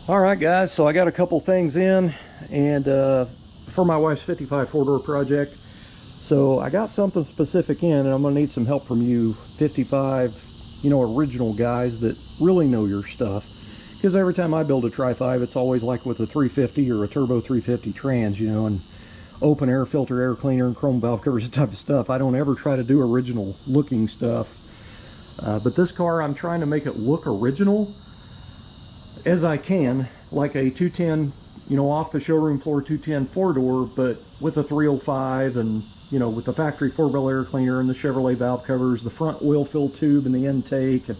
All right, guys, so I got a couple things in, and for my wife's 55 four-door project. So I got something specific in, and I'm going to need some help from you 55, original guys that really know your stuff. Because every time I build a Tri-5, it's always like with a 350 or a turbo 350 trans, and open air filter, air cleaner, and chrome valve covers, the type of stuff. I don't ever try to do original looking stuff. But this car, I'm trying to make it look original as I can, like a 210, off the showroom floor 210 four-door, but with a 305 and, with the factory 4-barrel air cleaner and the Chevrolet valve covers, the front oil fill tube and the intake, and,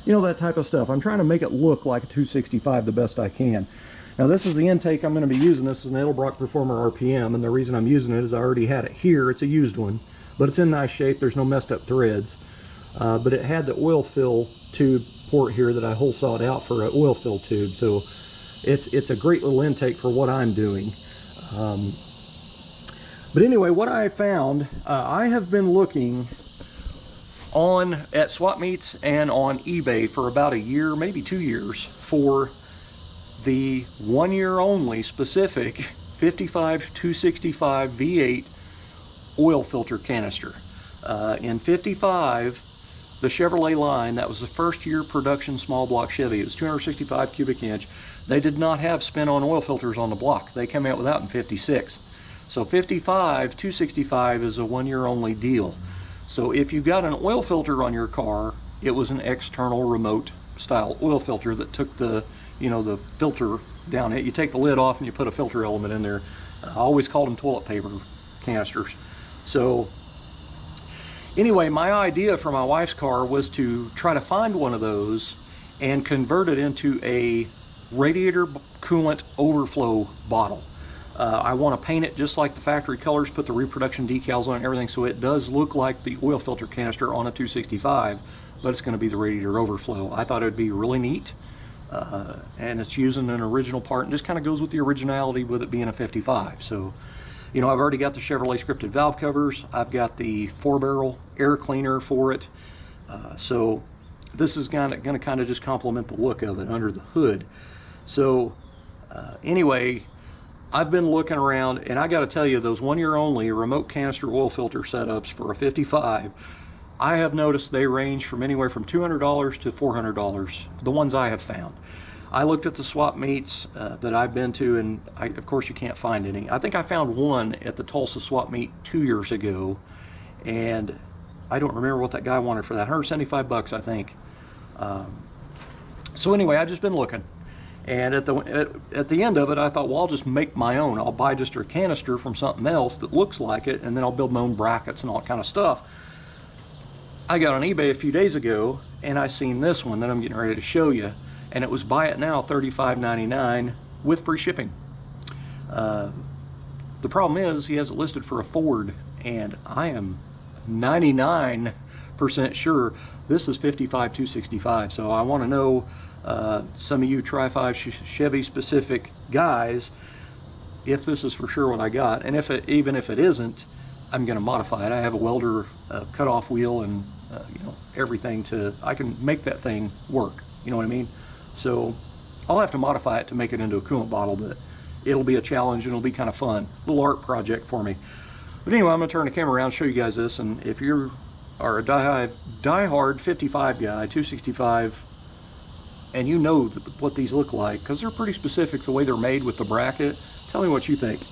that type of stuff. I'm trying to make it look like a 265 the best I can. Now, this is the intake I'm going to be using. This is an Edelbrock Performer RPM, and the reason I'm using it is I already had it here. It's a used one, but it's in nice shape. There's no messed up threads. But it had the oil fill tube port here that I hole sawed out for an oil fill tube, so it's a great little intake for what I'm doing. But anyway, what I found, I have been looking at swap meets and on eBay for about a year, maybe 2 years, for the 1 year only specific 55 265 V8 oil filter canister. In 55, the Chevrolet line, that was the first year production small block Chevy. It was 265 cubic inch. They did not have spin-on oil filters on the block. They came out without in 56. So 55 265 is a 1 year only deal. So if you got an oil filter on your car, it was an external remote style oil filter that took the the filter down it. You take the lid off and you put a filter element in there. I always called them toilet paper canisters. So anyway, my idea for my wife's car was to try to find one of those and convert it into a radiator coolant overflow bottle. I want to paint it just like the factory colors, put the reproduction decals on it and everything, so it does look like the oil filter canister on a 265, but it's going to be the radiator overflow. I thought it would be really neat, and it's using an original part and just kind of goes with the originality with it being a 55. So I've already got the Chevrolet scripted valve covers. I've got the 4-barrel air cleaner for it. So this is going to kind of just complement the look of it under the hood. So anyway, I've been looking around, and I got to tell you, those 1 year only remote canister oil filter setups for a 55, I have noticed they range from anywhere from $200 to $400, the ones I have found. I looked at the swap meets that I've been to, and of course you can't find any. I think I found one at the Tulsa swap meet 2 years ago, and I don't remember what that guy wanted for that. 175 bucks, I think. So anyway, I've just been looking, and at the end of it, I thought, well, I'll just make my own. I'll buy just a canister from something else that looks like it, and then I'll build my own brackets and all that kind of stuff. I got on eBay a few days ago, and I seen this one that I'm getting ready to show you. And it was buy it now $35.99 with free shipping. The problem is he has it listed for a Ford, and I am 99% sure this is 55 265. So I want to know, some of you Tri-5 Chevy specific guys, if this is for sure what I got, and even if it isn't, I'm going to modify it. I have a welder cutoff wheel and everything I can make that thing work. You know what I mean? So I'll have to modify it to make it into a coolant bottle, but it'll be a challenge and it'll be kind of fun. A little art project for me. But anyway, I'm going to turn the camera around and show you guys this. And if you are a diehard 55 guy, 265, and you know what these look like, because they're pretty specific the way they're made with the bracket, tell me what you think.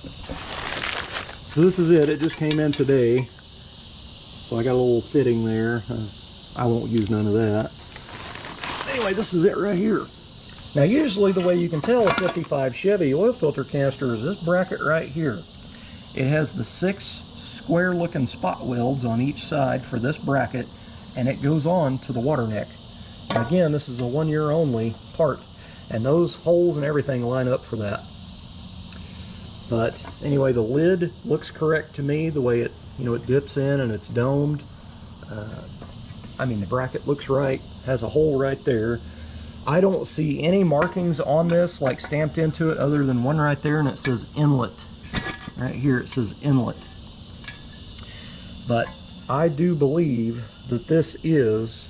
So this is it. It just came in today. So I got a little fitting there. I won't use none of that. Anyway, this is it right here. Now, usually the way you can tell a 55 Chevy oil filter canister is this bracket right here. It has the 6 square looking spot welds on each side for this bracket, and it goes on to the water neck. And again, this is a 1 year only part, and those holes and everything line up for that. But anyway, the lid looks correct to me, the way it it dips in and it's domed. I mean, the bracket looks right, has a hole right there. I don't see any markings on this like stamped into it other than one right there, and it says inlet. Right here it says inlet. But I do believe that this is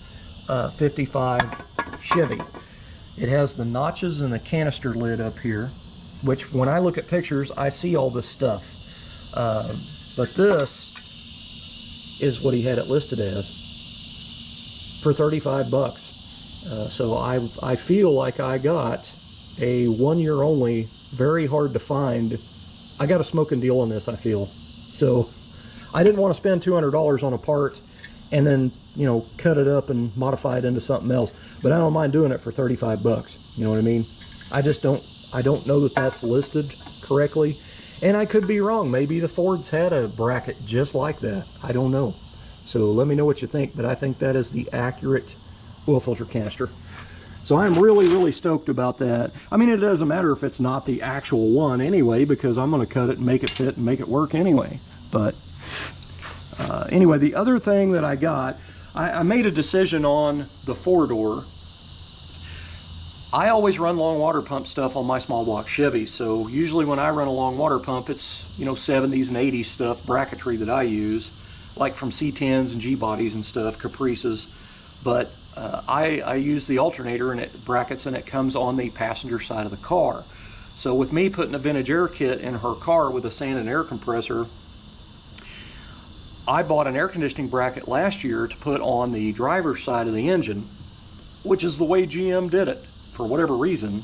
55 Chevy. It has the notches and the canister lid up here, which when I look at pictures, I see all this stuff. But this is what he had it listed as for 35 bucks. So I feel like I got a 1 year only, very hard to find. I got a smoking deal on this, I feel. So I didn't want to spend $200 on a part and then, you know, cut it up and modify it into something else. But I don't mind doing it for 35 bucks. You know what I mean? I don't know that that's listed correctly. And I could be wrong. Maybe the Fords had a bracket just like that. I don't know. So let me know what you think, but I think that is the accurate oil filter canister. So I'm really, really stoked about that. I mean, it doesn't matter if it's not the actual one anyway, because I'm going to cut it and make it fit and make it work anyway. But anyway, the other thing that I got, I made a decision on the 4-door. I always run long water pump stuff on my small block Chevy, so usually when I run a long water pump, it's, you know, 70s and 80s stuff, bracketry that I use, like from C10s and G-bodies and stuff, Caprices. But I use the alternator and it brackets, and it comes on the passenger side of the car. So with me putting a vintage air kit in her car with a sand and air compressor, I bought an air conditioning bracket last year to put on the driver's side of the engine, which is the way GM did it for whatever reason.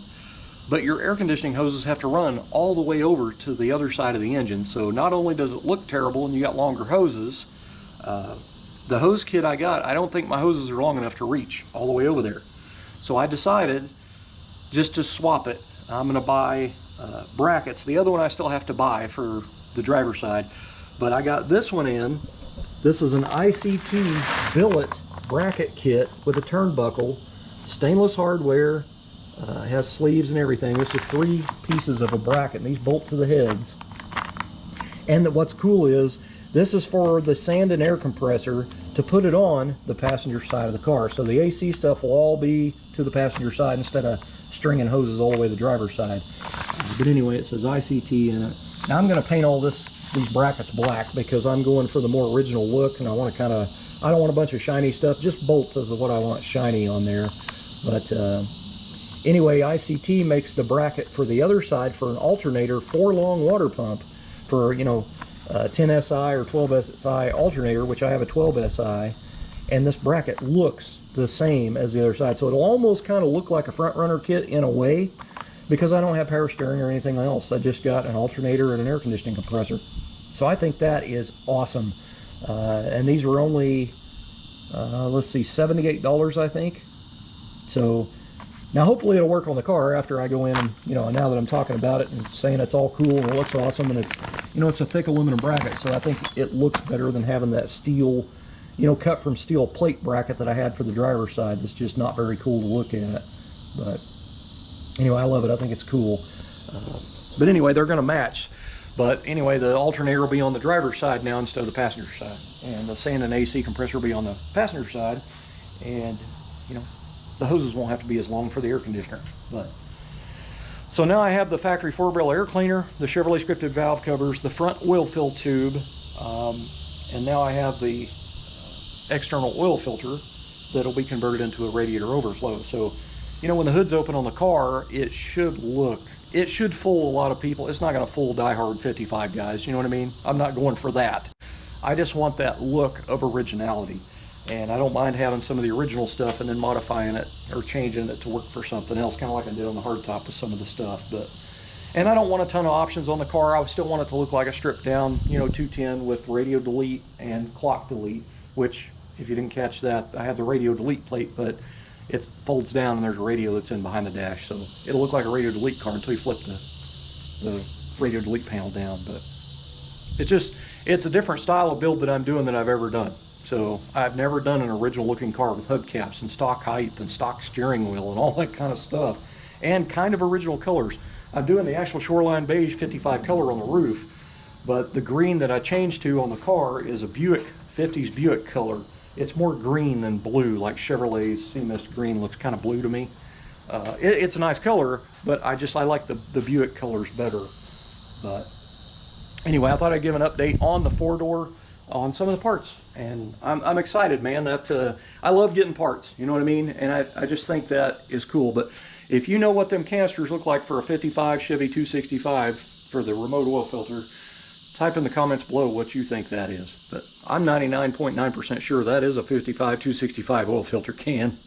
But your air conditioning hoses have to run all the way over to the other side of the engine. So not only does it look terrible and you got longer hoses, the hose kit I got, I don't think my hoses are long enough to reach all the way over there. So I decided just to swap it. I'm gonna buy brackets. The other one I still have to buy for the driver's side, but I got this one in. This is an ICT billet bracket kit with a turnbuckle, stainless hardware, has sleeves and everything. This is 3 pieces of a bracket, and these bolt to the heads. And what's cool is, this is for the sand and air compressor to put it on the passenger side of the car. So the AC stuff will all be to the passenger side instead of stringing hoses all the way to the driver's side. But anyway, it says ICT in it. Now I'm going to paint all these brackets black because I'm going for the more original look, and I want to kind of, I don't want a bunch of shiny stuff, just bolts is what I want shiny on there. But anyway, ICT makes the bracket for the other side for an alternator for long water pump for, you know, 10 SI or 12 SI alternator, which I have a 12 SI, and this bracket looks the same as the other side. So it'll almost kind of look like a front runner kit in a way, because I don't have power steering or anything else. I just got an alternator and an air conditioning compressor. So I think that is awesome. And these were only, let's see, $78, I think. So now hopefully it'll work on the car after I go in and, you know, now that I'm talking about it and saying it's all cool and it looks awesome, and it's, you know, it's a thick aluminum bracket, so I think it looks better than having that steel, you know, cut from steel plate bracket that I had for the driver's side. It's just not very cool to look at. But anyway, I love it. I think it's cool. But anyway, they're going to match. But anyway, the alternator will be on the driver's side now instead of the passenger side, and the sand and AC compressor will be on the passenger side, and, you know, the hoses won't have to be as long for the air conditioner. But so now I have the factory 4-barrel air cleaner, the Chevrolet scripted valve covers, the front oil fill tube, and now I have the external oil filter that'll be converted into a radiator overflow. So, you know, when the hood's open on the car, it should fool a lot of people. It's not going to fool diehard 55 guys, you know what I mean? I'm not going for that. I just want that look of originality. And I don't mind having some of the original stuff and then modifying it or changing it to work for something else, kind of like I did on the hardtop with some of the stuff. And I don't want a ton of options on the car. I still want it to look like a stripped down, you know, 210 with radio delete and clock delete, which, if you didn't catch that, I have the radio delete plate, but it folds down and there's a radio that's in behind the dash. So it'll look like a radio delete car until you flip the radio delete panel down. But it's a different style of build that I'm doing than I've ever done. So I've never done an original looking car with hubcaps and stock height and stock steering wheel and all that kind of stuff, and kind of original colors. I'm doing the actual Shoreline Beige 55 color on the roof, but the green that I changed to on the car is a Buick, 50s Buick color. It's more green than blue, like Chevrolet's Sea Mist green looks kind of blue to me. It's a nice color, but I like the Buick colors better. But anyway, I thought I'd give an update on the 4-door on some of the parts, and I'm excited, man. That I love getting parts, you know what I mean, and I just think that is cool. But If you know what them canisters look like for a 55 Chevy 265 for the remote oil filter, type in the comments below what you think that is. But I'm 99.9% sure that is a 55 265 oil filter can.